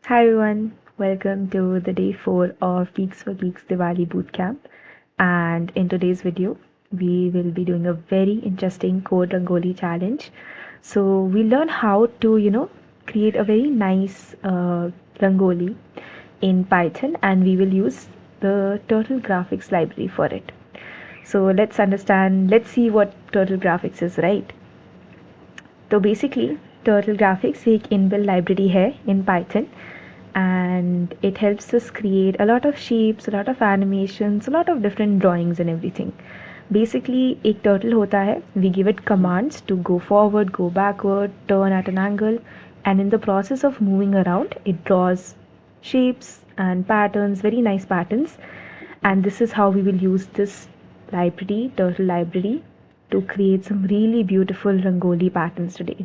Hi everyone, welcome to the day 4 of Geeks for Geeks Diwali Bootcamp. And in today's video, we will be doing a very interesting code Rangoli challenge. So we learn how to, create a very nice Rangoli in Python, and we will use the Turtle Graphics library for it. So let's see what Turtle Graphics is, right? तो basically turtle graphics एक inbuilt library है in Python and it helps us create a lot of shapes, a lot of animations, a lot of different drawings and everything. Basically एक turtle होता है, we give it commands to go forward, go backward, turn at an angle, and in the process of moving around it draws shapes and patterns, very nice patterns. And this is how we will use this library, turtle library, to create some really beautiful rangoli patterns today.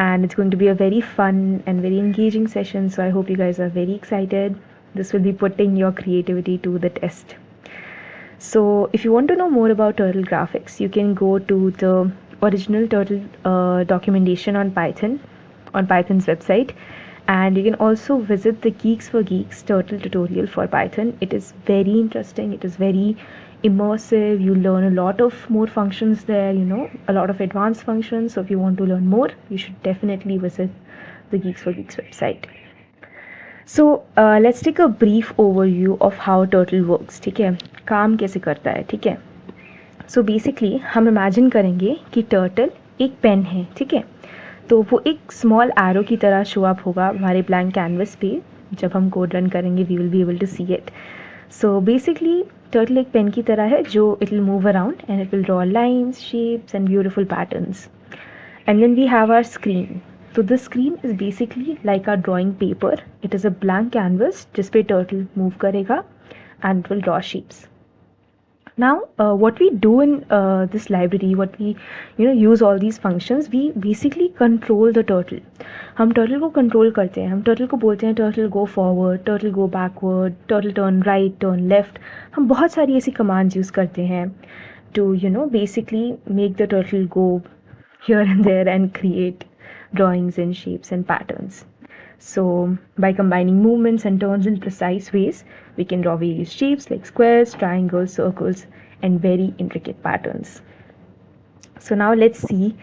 And it's going to be a very fun and very engaging session, so I hope you guys are very excited. This will be putting your creativity to the test. So if you want to know more about turtle graphics, you can go to the original turtle documentation on Python's website, and you can also visit the Geeks for Geeks turtle tutorial for Python. It is very interesting, it is very immersive. You learn a lot of more functions there, a lot of advanced functions. So if you want to learn more, you should definitely visit the Geeks for Geeks website. So let's take a brief overview of how turtle works. ठीक है, काम कैसे करता है. ठीक है, so basically हम imagine करेंगे कि टर्टल एक पेन है. ठीक है, तो वो एक स्मॉल एरो की तरह शो अप होगा हमारे ब्लैंक कैनवस पे. जब हम कोड रन करेंगे we will be able to see it. So basically turtle एक पेन की तरह है जो it will move around and it will draw lines, shapes and beautiful patterns. And then we have our screen. So this screen is basically like our drawing paper. It is a blank canvas जिस पे turtle move करेगा and it will draw shapes. Now what we do in this library, what we use all these functions, we basically control the turtle. हम turtle को control करते हैं. हम turtle को बोलते हैं turtle go forward, turtle go backward, turtle turn right, turn left. हम बहुत सारी ऐसी commands use करते हैं to basically make the turtle go here and there and create drawings in shapes and patterns. So by combining movements and turns in precise ways, we can draw various shapes like squares, triangles, circles, and very intricate patterns. So now let's see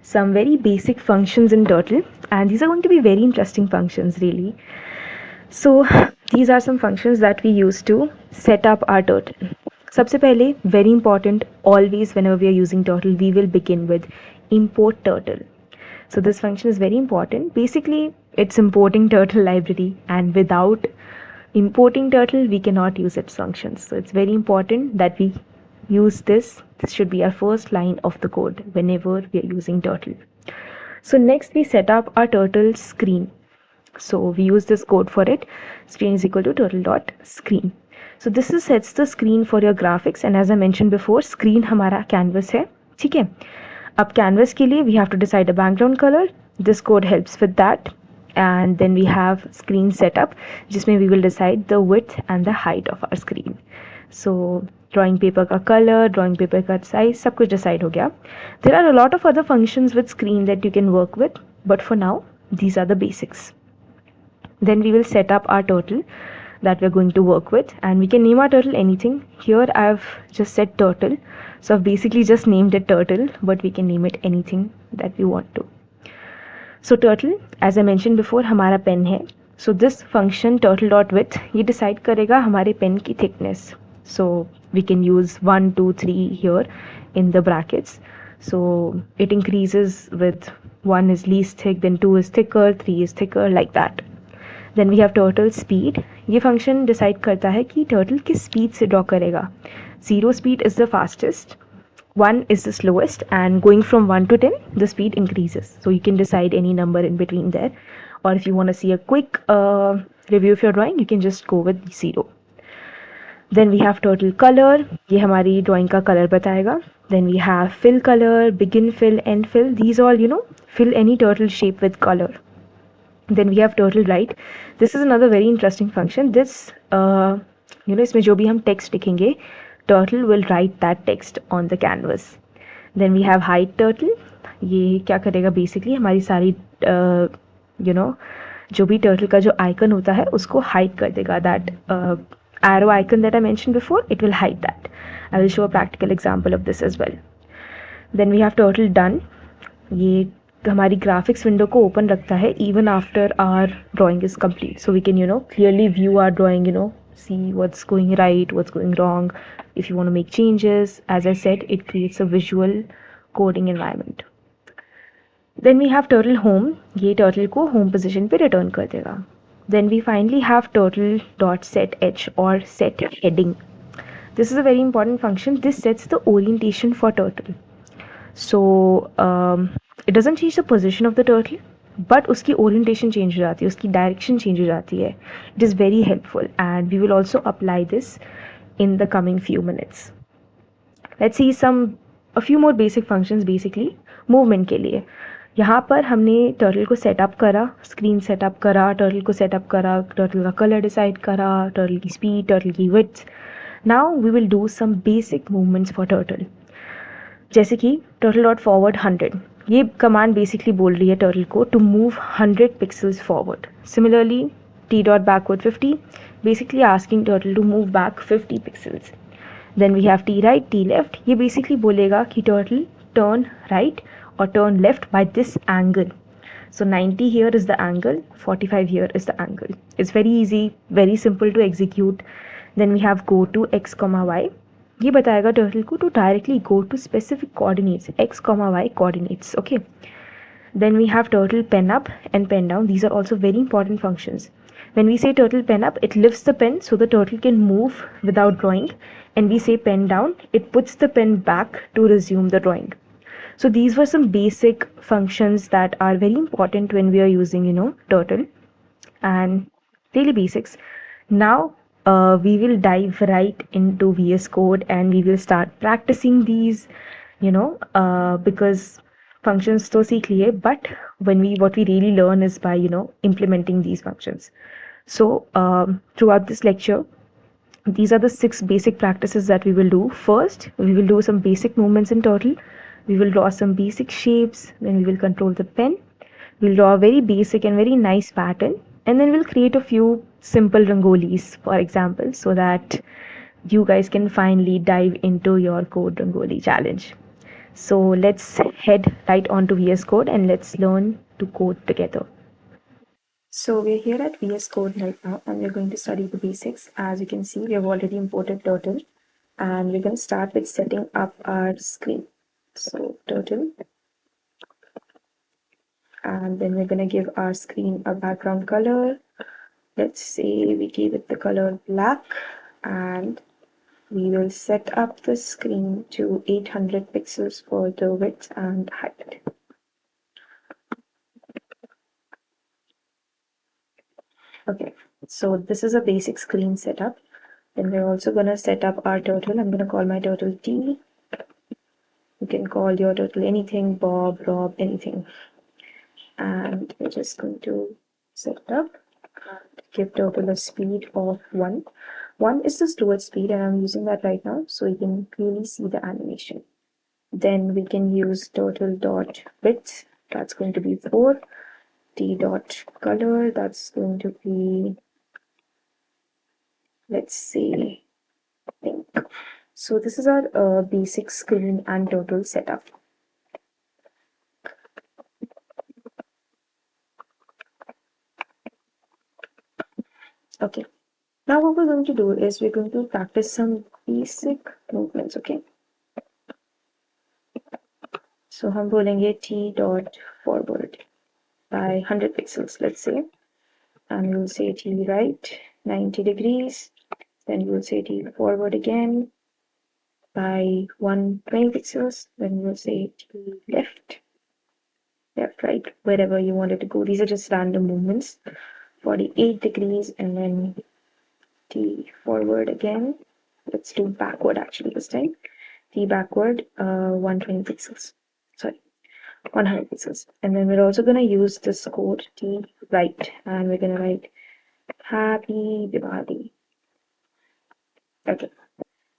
some very basic functions in Turtle, and these are going to be very interesting functions really. So these are some functions that we use to set up our Turtle. सबसे पहले, very important, always whenever we are using Turtle, we will begin with import Turtle. So this function is very important. Basically, it's importing turtle library, and without importing turtle, we cannot use its functions. So it's very important that we use this. This should be our first line of the code whenever we are using turtle. So next we set up our turtle screen. So we use this code for it. Screen is equal to turtle.screen. So this sets the screen for your graphics, and as I mentioned before, screen हमारा canvas है. ठीक है, अब canvas के लिए we have to decide a background color. This code helps with that. And then we have screen setup जिसमें we will decide the width and the height of our screen. So drawing paper का color, drawing paper का size, सब कुछ decide हो गया. There are a lot of other functions with screen that you can work with, but for now these are the basics. Then we will set up our turtle that we're going to work with, and we can name our turtle anything. Here I've just said turtle, so I've basically just named it turtle, but we can name it anything that we want to. So turtle, as I mentioned before, हमारा pen है. So this function turtle.width ये decide करेगा हमारे pen की thickness. So we can use 1, 2, 3 here in the brackets. So it increases with 1 is least thick, then 2 is thicker, 3 is thicker, like that. Then we have turtle speed. ये function decide करता है कि turtle किस speed से draw करेगा. 0 speed is the fastest, 1 is the slowest, and going from 1 to 10 the speed increases. So you can decide any number in between there, or if you want to see a quick review of your drawing, you can just go with 0. Then we have turtle color. ये हमारी drawing का color बताएगा. Then we have fill color, begin fill, end fill. These all fill any turtle shape with color. Then we have turtle write. This is another very interesting function. This इसमें जो भी हम text लिखेंगे, turtle will write that text on the canvas. Then we have hide turtle. ये क्या करेगा, basically हमारी सारी जो भी टर्टल का जो आइकन होता है उसको हाइड कर देगा. That arrow icon that I mentioned before, it will hide that. I will show a practical example of this as well. Then we have turtle done. ये हमारी ग्राफिक्स विंडो को ओपन रखता है even after our drawing is complete, so we can clearly view our drawing, see what's going right, what's going wrong. If you want to make changes, as I said, it creates a visual coding environment. Then we have turtle home. ये turtle को home position पे return कर देगा. Then we finally have turtle dot set h or set heading. This is a very important function. This sets the orientation for turtle. So it doesn't change the position of the turtle, but उसकी orientation change हो जाती है, उसकी direction change हो जाती है. It is very helpful, and we will also apply this in the coming few minutes. Let's see a few more basic functions. Basically movement के लिए यहाँ पर हमने टर्टल को सेटअप करा, स्क्रीन सेटअप करा, टर्टल को सेटअप करा, टर्टल का कलर डिसाइड करा, टर्टल की स्पीड, टर्टल की width. Now we will do some basic movements for turtle. जैसे कि टर्टल डॉट फॉरवर्ड 100. ये कमांड बेसिकली बोल रही है टर्टल को to move 100 pixels forward. Similarly T dot backward 50, basically asking turtle to move back 50 pixels. Then we have T right, T left. ये basically बोलेगा कि turtle turn right or turn left by this angle. So 90 here is the angle, 45 here is the angle. It's very easy, very simple to execute. Then we have go to x comma y. ये बताएगा turtle को to directly go to specific coordinates, x comma y coordinates. Okay. Then we have turtle pen up and pen down. These are also very important functions. When we say turtle pen up, it lifts the pen so the turtle can move without drawing. And we say pen down, it puts the pen back to resume the drawing. So these were some basic functions that are very important when we are using, turtle and daily basics. Now we will dive right into VS Code and we will start practicing these, because functions to seek liye, but what we really learn is by, implementing these functions. So throughout this lecture, these are the 6 basic practices that we will do. First, we will do some basic movements in turtle. We will draw some basic shapes, then we will control the pen. We'll draw a very basic and very nice pattern, and then we'll create a few simple rangolis, for example, so that you guys can finally dive into your code rangoli challenge. So let's head right on to VS Code and let's learn to code together. So we're here at VS Code right now and we're going to study the basics. As you can see, we have already imported Turtle and we're going to start with setting up our screen. So Turtle, and then we're going to give our screen a background color. Let's say we give it the color black, and we will set up the screen to 800 pixels for the width and height. Okay, so this is a basic screen setup. Then we're also going to set up our turtle. I'm going to call my turtle T. You can call your turtle anything, Bob, Rob, anything. And we're just going to set it up and give turtle a speed of 1. 1 is the stored speed and I'm using that right now so you can clearly see the animation. Then we can use turtle dot width, that's going to be 4. T dot color, that's going to be, let's say, pink. So this is our basic screen and turtle setup. Okay, now what we're going to do is we're going to practice some basic movements. Okay, so हम बोलेंगे T dot forward by 100 pixels, let's say, and we'll say T right 90 degrees, then we'll say T forward again by 120 pixels, then we'll say T left, right, wherever you want it to go. These are just random movements. 48 degrees, and then T forward again. Let's do backward actually this time. T backward, 120 pixels. Sorry, 100 pixels. And then we're also going to use this code T right, and we're going to write Happy Diwali. Okay,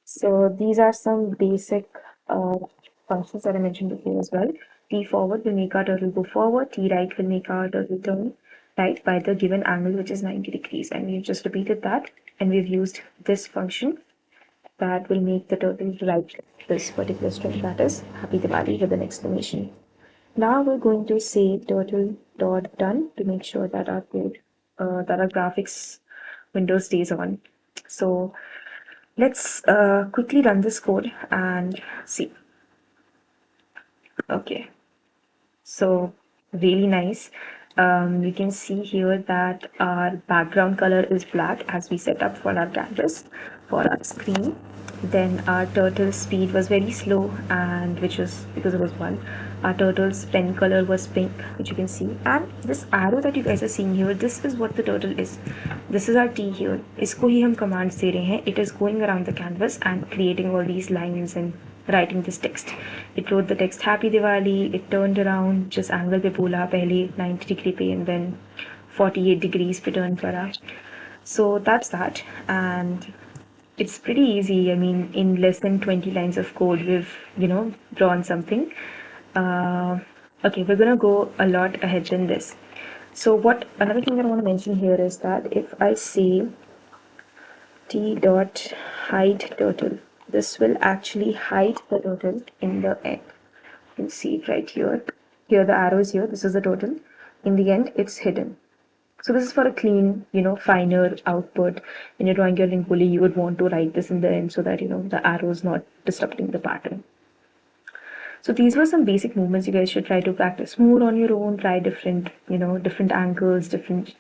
so these are some basic functions that I mentioned before as well. T forward will make our turtle go forward, T right will make our turtle turn, right, by the given angle, which is 90 degrees. And we've just repeated that, and we've used this function that will make the turtle write this particular string, that is Happy Diwali with an exclamation. Now we're going to say turtle dot done to make sure that our code, that our graphics window stays on. So let's quickly run this code and see. Okay, so really nice. You can see here that our background color is black as we set up for our canvas, for our screen. Then our turtle speed was very slow, and which was because it was 1. Our turtle's pen color was pink, which you can see. And this arrow that you guys are seeing here, this is what the turtle is. This is our T here. इसको ही हम commands दे रहे हैं. It is going around the canvas and creating all these lines and writing this text. It wrote the text Happy Diwali. It turned around, just angle पे बोला पहले 90 degree पे, and then 48 degrees पे turn करा. So that's that, and it's pretty easy. I mean, in less than 20 lines of code, we've drawn something. Okay, we're gonna go a lot ahead than this. So what another thing that I want to mention here is that if I say t dot hide turtle, this will actually hide the turtle in the end. You can see it right here. Here the arrow is here. This is the turtle. In the end, it's hidden. So this is for a clean, finer output. When you're drawing your Rangoli, you would want to write this in the end so that, the arrow is not disrupting the pattern. So these were some basic movements you guys should try to practice more on your own. Try different, different angles, different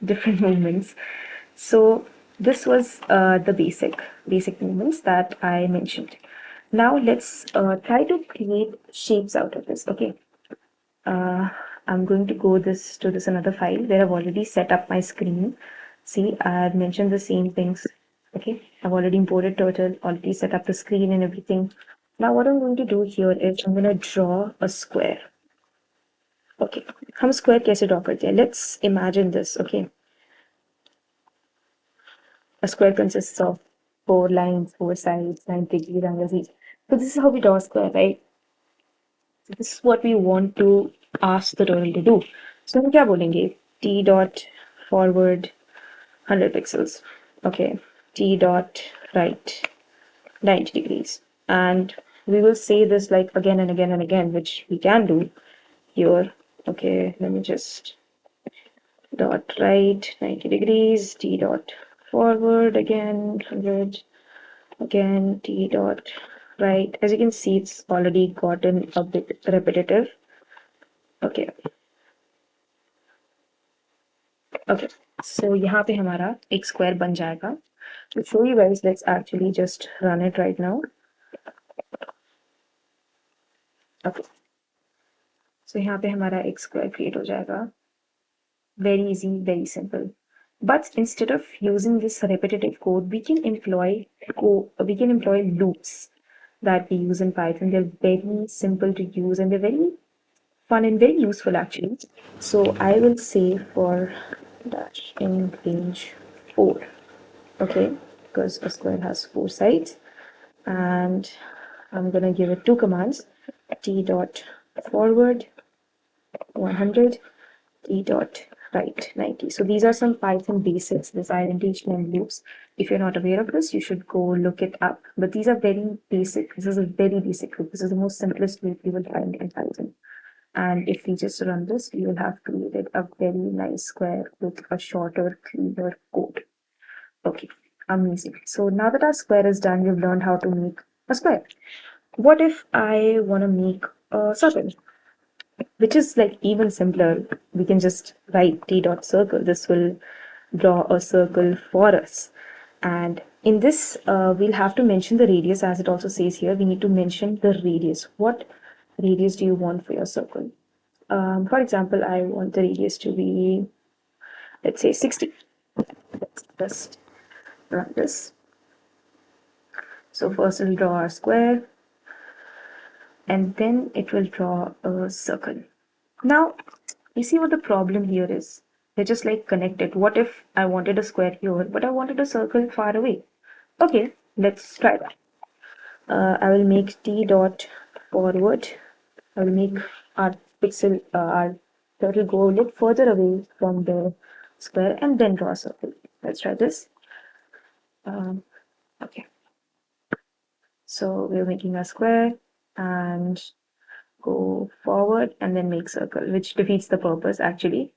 movements. So this was the basic movements that I mentioned. Now let's try to create shapes out of this. Okay. I'm going to go to this another file where I've already set up my screen. See, I've mentioned the same things. Okay, I've already imported turtle, already set up the screen and everything. Now what I'm going to do here is I'm going to draw a square. Okay, हम square कैसे draw करते हैं? Let's imagine this. Okay, a square consists of 4 lines, 4 sides, 90 degrees angles each. So this is how we draw a square, right? So this is what we want to ask the turtle to do. So हम क्या बोलेंगे? T dot forward 100 pixels. Okay, T dot right 90 degrees. And we will say this like again and again and again, which we can do here. Okay, let me just dot right 90 degrees, T dot forward again 100, again T dot right. As you can see, it's already gotten a bit repetitive. Okay. Okay, so यहाँ पे हमारा एक square बन जाएगा. To show you guys, let's actually just run it right now. Okay, so यहाँ पे हमारा एक square create हो जाएगा. Very easy, very simple. But instead of using this repetitive code, we can employ loops that we use in Python. They're very simple to use and they're very fun and very useful actually. So I will say for dash in range 4. Okay, because a square has 4 sides, and I'm gonna give it 2 commands: t dot forward 100, t dot right 90. So these are some Python basics, this identification and loops. If you're not aware of this, you should go look it up. But these are very basic. This is a very basic loop. This is the most simplest loop you will find in Python. And if we just run this, we will have created a very nice square with a shorter, cleaner code. Okay, amazing. So now that our square is done, we've learned how to make a square. What if I want to make a circle? Which is like even simpler. We can just write t dot circle. This will draw a circle for us. And in this, we'll have to mention the radius, as it also says here. We need to mention the radius. What radius do you want for your circle? For example, I want the radius to be, let's say 60. Let's just run this. So first we'll draw our square, and then it will draw a circle. Now, you see what the problem here is? They're just like connected. What if I wanted a square here, but I wanted a circle far away? Okay, let's try that. I will make t dot forward. I will make our pixel, our turtle go a little further away from the square and then draw a circle. Let's try this. Okay, so we're making a square and go forward and then make circle, which defeats the purpose actually,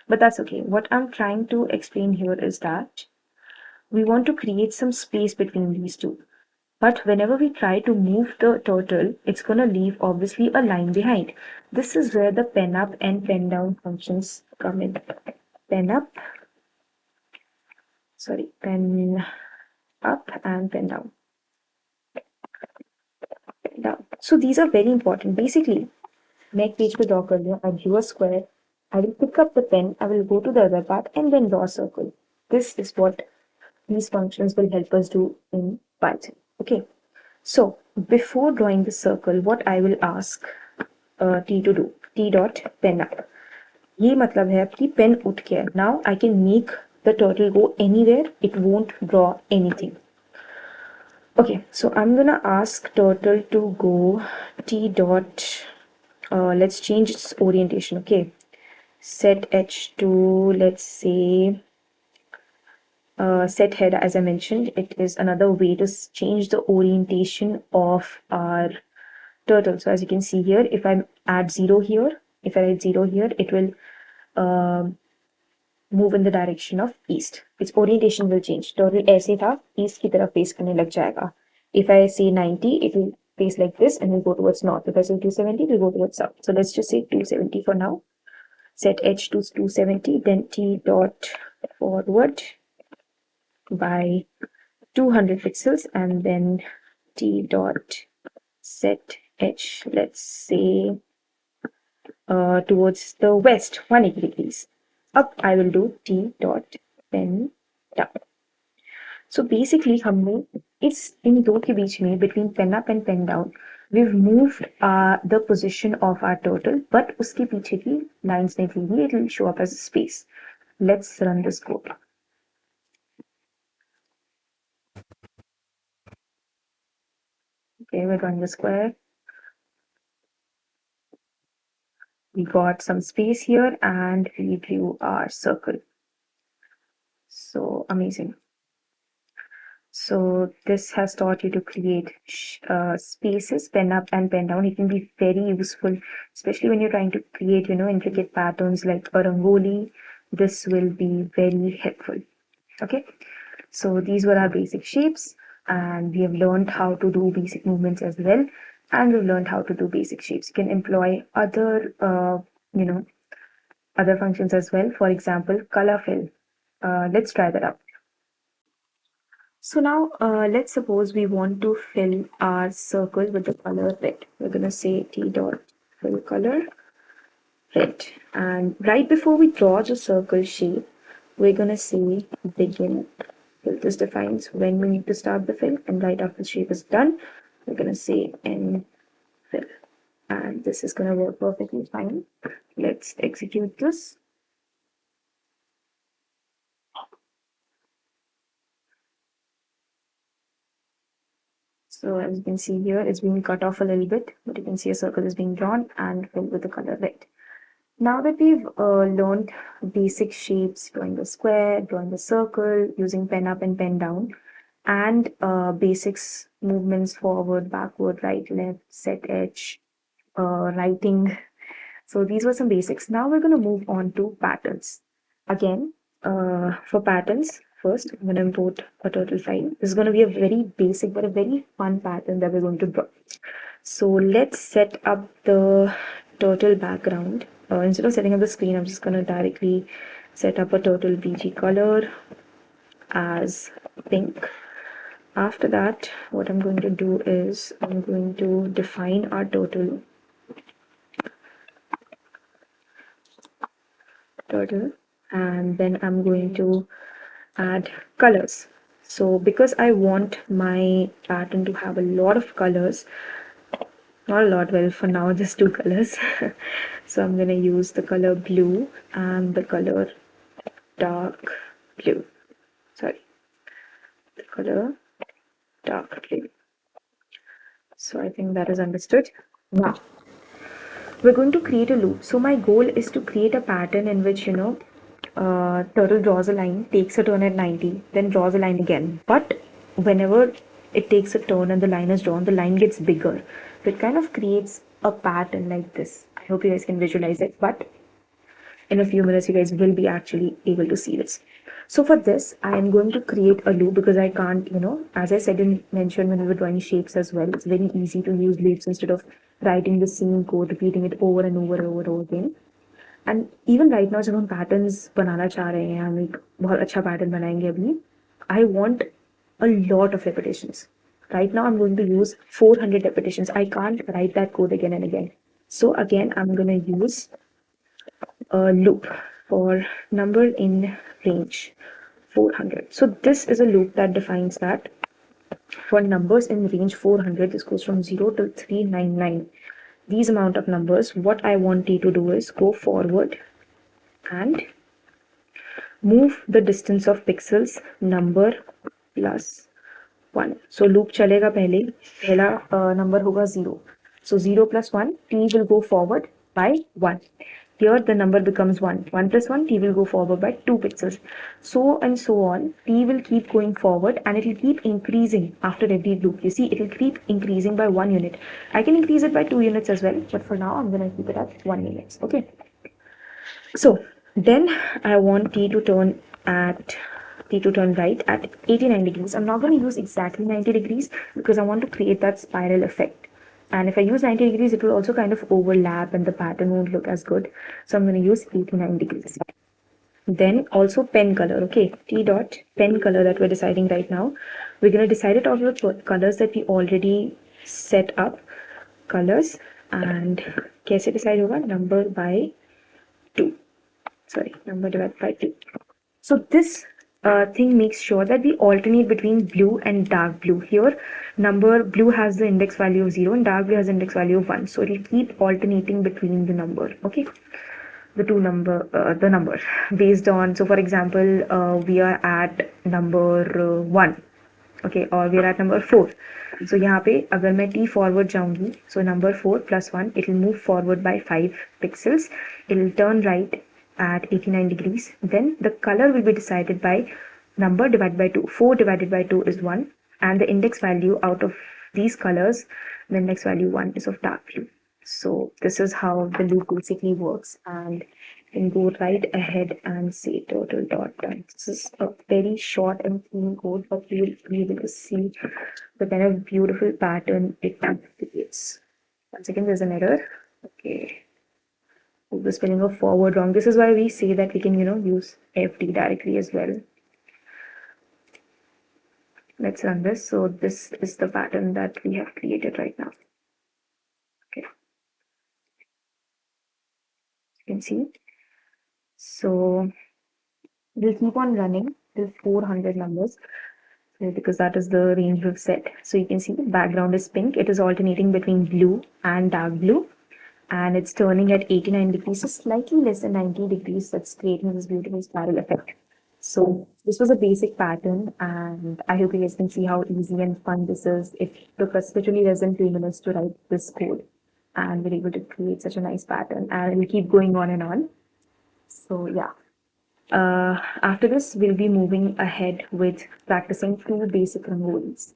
but that's okay. What I'm trying to explain here is that we want to create some space between these two. But whenever we try to move the turtle, it's going to leave obviously a line behind. This is where the pen up and pen down functions come in. Pen up, pen up and pen down. Pen down. So these are very important. Basically, next page पे draw कर लिया. I drew a square. I will pick up the pen. I will go to the other part and then draw a circle. This is what these functions will help us do in Python. Okay. So before drawing the circle, what I will ask T to do, T dot pen up. ये मतलब है कि pen उठ गया. Now I can make the turtle go anywhere. It won't draw anything. Okay, so I'm gonna ask turtle to go T dot. Let's change its orientation. Okay, set H to, let's say, set head. As I mentioned, it is another way to change the orientation of our turtle. So as you can see here, if I add 0 here, if I add 0 here, it will move in the direction of east. Its orientation will change. Turtle ऐसे था, east की तरफ face करने लग जाएगा. If I say 90, it will face like this and will go towards north. If I say 270, it will go towards south. So let's just say 270 for now. Set H to 270, then T dot forward by 200 pixels, and then T dot set H, let's say, towards the west, 180 degrees. Up I will do T dot pen down. So basically हमने इस इन दो के बीच में between pen up and pen down, we've moved the position of our turtle, but उसके पीछे की lines नहीं थी, it will show up as a space. Let's run this code. Okay, we're drawing the square. We got some space here and we drew our circle. So amazing. So this has taught you to create spaces, pen up and pen down. It can be very useful, especially when you're trying to create, intricate patterns like a rangoli. This will be very helpful. Okay, so these were our basic shapes, and we have learned how to do basic movements as well, and we've learned how to do basic shapes. You can employ other, other functions as well. For example, color fill. Let's try that out. So now let's suppose we want to fill our circle with the color red. We're going to say T dot fill color red. And right before we draw the circle shape, we're going to say begin fill. This defines when we need to start the fill. And right after the shape is done, we're going to say end fill. And this is going to work perfectly fine. Let's execute this. So as you can see here, it's being cut off a little bit, but you can see a circle is being drawn and filled with the color red. Now that we've learned basic shapes, drawing the square, drawing the circle, using pen up and pen down, and basics movements forward, backward, right, left, set edge, writing. So these were some basics. Now we're going to move on to patterns. Again, for patterns, first I'm going to import a turtle file. This is going to be a very basic but a very fun pattern that we're going to draw. So let's set up the turtle background. Instead of setting up the screen, I'm just going to directly set up a turtle BG color as pink. After that, what I'm going to do is I'm going to define our turtle and then I'm going to add colors. So because I want my pattern to have a lot of colors, not a lot, well for now just 2 colors. So I'm going to use the color blue and the color dark blue. Sorry, the color dark blue. So I think that is understood. Now we're going to create a loop. So my goal is to create a pattern in which, turtle draws a line, takes a turn at 90, then draws a line again. But whenever it takes a turn and the line is drawn, the line gets bigger. So it kind of creates a pattern like this. I hope you guys can visualize it, but in a few minutes you guys will be actually able to see this. So for this, I am going to create a loop because I can't, as I said in mentioned when we were drawing shapes as well, it's very easy to use loops instead of writing the same code, repeating it over and over and over and over again. And even right now जब हम patterns बनाना चाह रहे हैं, हम एक बहुत अच्छा pattern बनाएंगे अभी, I want a lot of repetitions. Right now I'm going to use 400 repetitions. I can't write that code again and again. So again, I'm going to use a loop for number in range 400. So this is a loop that defines that for numbers in range 400, this goes from 0 to 399. These amount of numbers, what I want T to do is go forward and move the distance of pixels number plus 1. So loop chalega pehla number hoga 0. So 0 plus 1, T will go forward by 1. Here the number becomes 1. 1 plus 1, T will go forward by 2 pixels. So and so on. T will keep going forward and it will keep increasing after every loop. You see, it will keep increasing by 1 unit. I can increase it by 2 units as well, but for now I'm going to keep it at 1 unit. Okay. So then I want T to turn right at 89 degrees. I'm not going to use exactly 90 degrees because I want to create that spiral effect. And if I use 90 degrees, it will also kind of overlap and the pattern won't look as good. So I'm going to use 89 degrees. Then also pen color, okay, T dot pen color that we're deciding right now. We're going to decide it out of the colors that we already set up. Colors and कैसे decide होगा? Number by 2. Sorry, number divided by 2. So this thing makes sure that we alternate between blue and dark blue. Here, number blue has the index value of 0 and dark blue has the index value of 1. So it will keep alternating between the number, okay? The number based on, so for example, we are at number 1, okay, or we are at number 4. So यहाँ पे अगर मैं T forward जाऊँगी, so number 4 plus 1, it will move forward by 5 pixels. It will turn right at 89 degrees. Then the color will be decided by number divided by 2. 4 divided by 2 is 1. And the index value out of these colors, the index value 1 is of dark blue. So this is how the loop basically works. And you can go right ahead and say total dot done. This is a very short and clean code, but you will be able to see the kind of beautiful pattern it creates. Once again, there's an error. Okay. The spelling of forward wrong. This is why we say that we can, use FD directly as well. Let's run this. So this is the pattern that we have created right now. Okay. You can see. So we'll keep on running till 400 numbers because that is the range we've set. So you can see the background is pink. It is alternating between blue and dark blue. And it's turning at 89 degrees, so slightly less than 90 degrees. That's creating this beautiful spiral effect. So this was a basic pattern, and I hope you guys can see how easy and fun this is. It took us literally less than 2 minutes to write this code, and we're able to create such a nice pattern, and we'll keep going on and on. So yeah. After this, we'll be moving ahead with practicing 2 basic rangolis.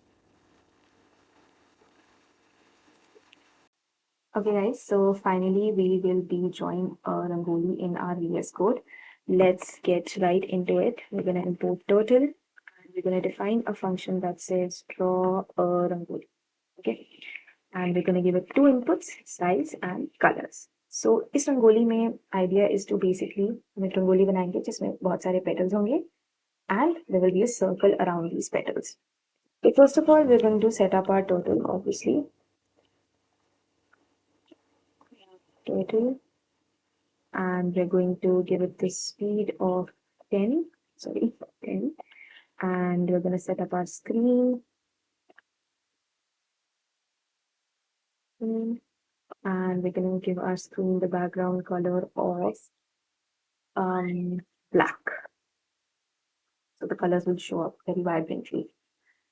Okay guys, so finally we will be drawing a Rangoli in our VS Code. Let's get right into it. We're going to import turtle and we're going to define a function that says draw a Rangoli. Okay, and we're going to give it 2 inputs, size and colors. So इस रंगोली में idea is to basically हम एक रंगोली बनाएंगे जिसमें बहुत सारे petals होंगे and there will be a circle around these petals. So first of all, we're going to set up our turtle, obviously. Turtle, and we're going to give it the speed of 10, and we're going to set up our screen, and we're going to give our screen the background color of black, so the colors will show up very vibrantly.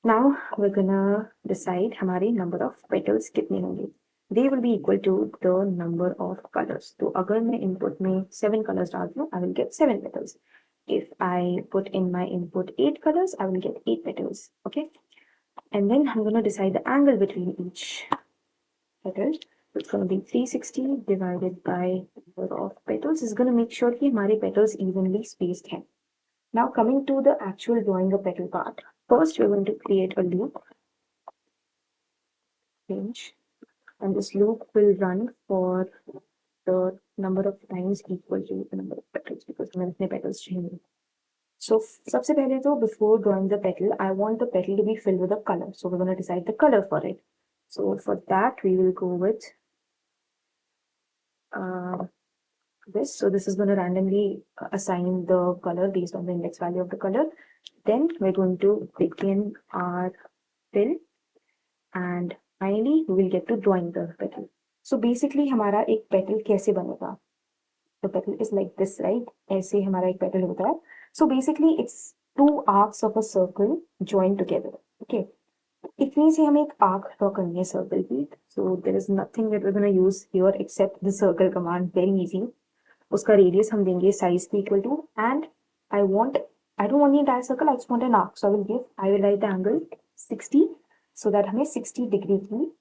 Now we're gonna decide हमारे number of petals कितने होंगे. they will be equal to the number of colors. So अगर मैं input में 7 colors डालती हूँ, I will get 7 petals. If I put in my input 8 colors, I will get 8 petals. Okay. And then I'm going to decide the angle between each petal. It's going to be 360 divided by number of petals. Is going to make sure that हमारे petals evenly spaced हैं. Now coming to the actual drawing a petal part. First, we're going to create a loop. Change. And this loop will run for the number of times equal to the number of petals because हमें अपने petals चाहिए. So सबसे पहले तो before drawing the petal, I want the petal to be filled with a color. So we're going to decide the color for it. So for that, we will go with this. So this is going to randomly assign the color based on the index value of the color. Then we're going to begin our fill. And finally, we will get to drawing the petal. So basically, हमारा एक petal कैसे बनेगा? The petal is like this, right? ऐसे हमारा एक petal होता है. So basically, it's two arcs of a circle joined together. Okay. इतनी से हमें एक arc draw करनी है circle की. So there is nothing that we're going to use here except the circle command. Very easy. उसका radius हम देंगे size के equal to, and I don't want the entire circle. I just want an arc. So I will write the angle 60. So that हमें 60 degree की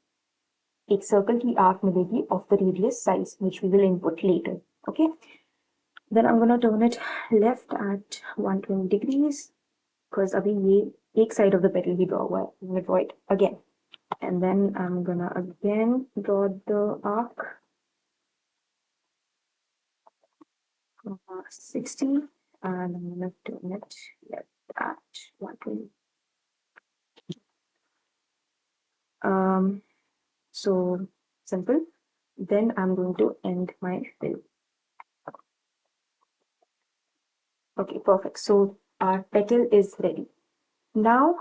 एक circle की arc मिलेगी of the radius size, which we will input later. Okay. Then I'm gonna turn it left at 120 degrees because अभी ये एक side of the petal he draw हुआ है. I'm gonna draw it again, and then I'm gonna again draw the arc 60, and I'm gonna turn it left at 120. So simple. Then I'm going to end my fill. Okay, perfect. So our petal is ready. Now,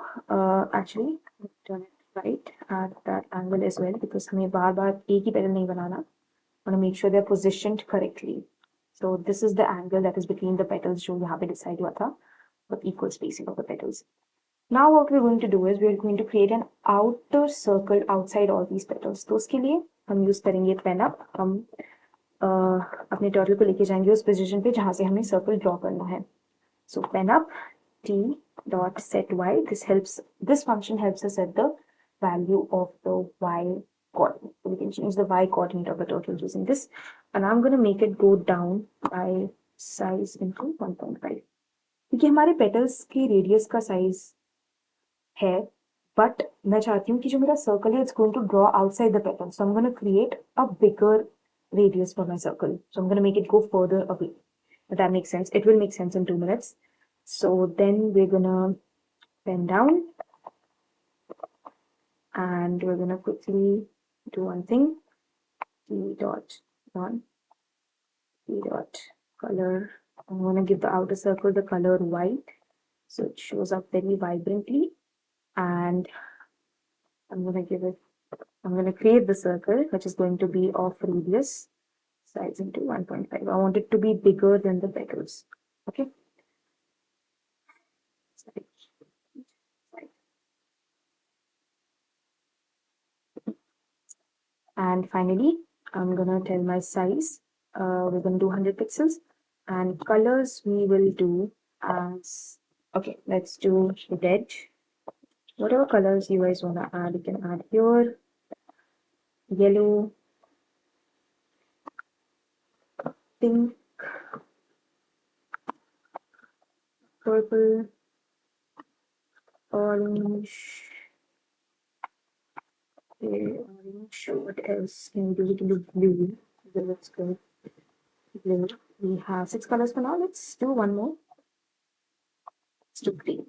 actually, turn it right at that angle as well because हमें बार-बार एक ही petal नहीं बनाना. I want to make sure they're positioned correctly. So this is the angle that is between the petals जो यहाँ पे decide हुआ था, with equal spacing of the petals. Now what we're going to do is we're going to create an outer circle outside all these petals. तो उसके लिए हम use करेंगे pen up. हम अपने turtle को लेके जाएंगे उस position पे जहाँ से हमें circle draw करना है. So pen up t dot set y. This function helps us set the value of the y coordinate. So we can change the y coordinate of the turtle using this. And I'm going to make it go down by size into 1.5. क्योंकि हमारे petals के radius का size है, but मैं चाहती हूँ कि जो मेरा circle है, it's going to draw outside the petal. So I'm going to create a bigger radius for my circle. So I'm going to make it go further away. If that makes sense. It will make sense in 2 minutes. So then we're gonna pen down and we're gonna quickly do one thing. T dot one, T dot color. I'm gonna give the outer circle the color white so it shows up very vibrantly, and I'm gonna create the circle which is going to be of radius size into 1.5. I want it to be bigger than the petals. Okay. And finally, I'm gonna tell my size. We're gonna do 100 pixels, and colors we will do as, okay, let's do red. Whatever colors you guys wanna add, you can add here. Yellow, pink, purple, orange. Orange. What else can we do? Blue. Let's go blue. We have 6 colors for now. Let's do one more. Let's do green.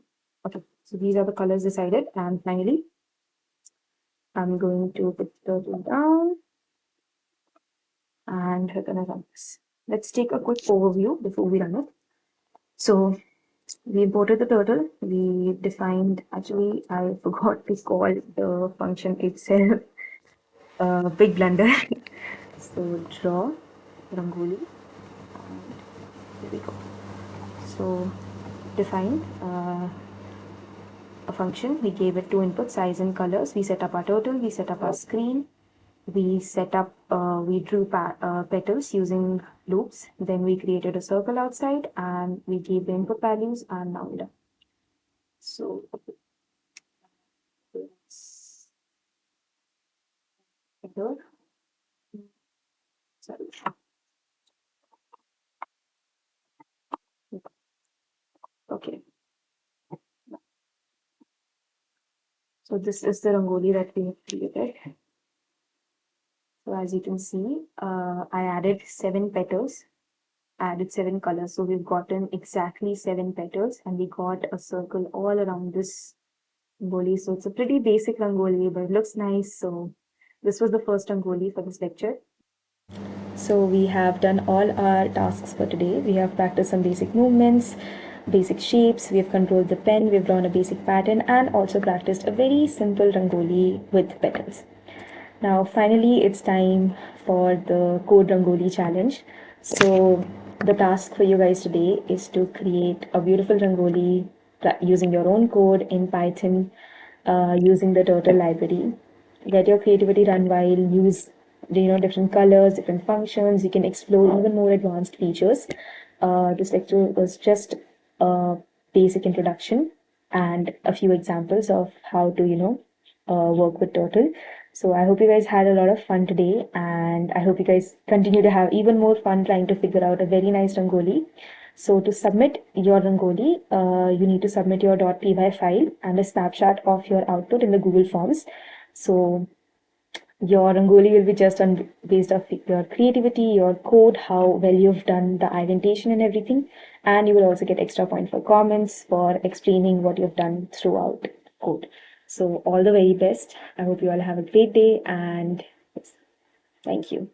Okay, so these are the colors decided, and finally, I'm going to put the turtle down, and we're gonna run this. Let's take a quick overview before we run it. So we imported the turtle. We defined. Actually, I forgot to call the function itself. Big blunder. So draw Rangoli, and here we go. So define a function. We gave it 2 inputs, size and colors. We set up our turtle. We set up our screen. we set up, we drew petals using loops. Then we created a circle outside and we gave the input values, and now we're done. So let's enter. Sorry. Okay. So this is the rangoli that we have created. So as you can see, I added 7 petals, added 7 colors. So we've gotten exactly 7 petals, and we got a circle all around this rangoli. So it's a pretty basic rangoli, but it looks nice. So this was the first rangoli for this lecture. So we have done all our tasks for today. We have practiced some basic movements, basic shapes, we have controlled the pen, we've drawn a basic pattern, and also practiced a very simple rangoli with petals. Now finally it's time for the code rangoli challenge. So the task for you guys today is to create a beautiful rangoli using your own code in Python, using the turtle library. Let your creativity run wild, use different colors, different functions. You can explore even more advanced features. This lecture was just a basic introduction and a few examples of how to work with turtle. So I hope you guys had a lot of fun today, and I hope you guys continue to have even more fun trying to figure out a very nice rangoli. So to submit your rangoli, you need to submit your .py file and a snapshot of your output in the Google Forms. So your rangoli will be just on based off your creativity, your code, how well you've done the indentation and everything. And you will also get extra point for comments for explaining what you've done throughout code. So all the very best. I hope you all have a great day, and thank you.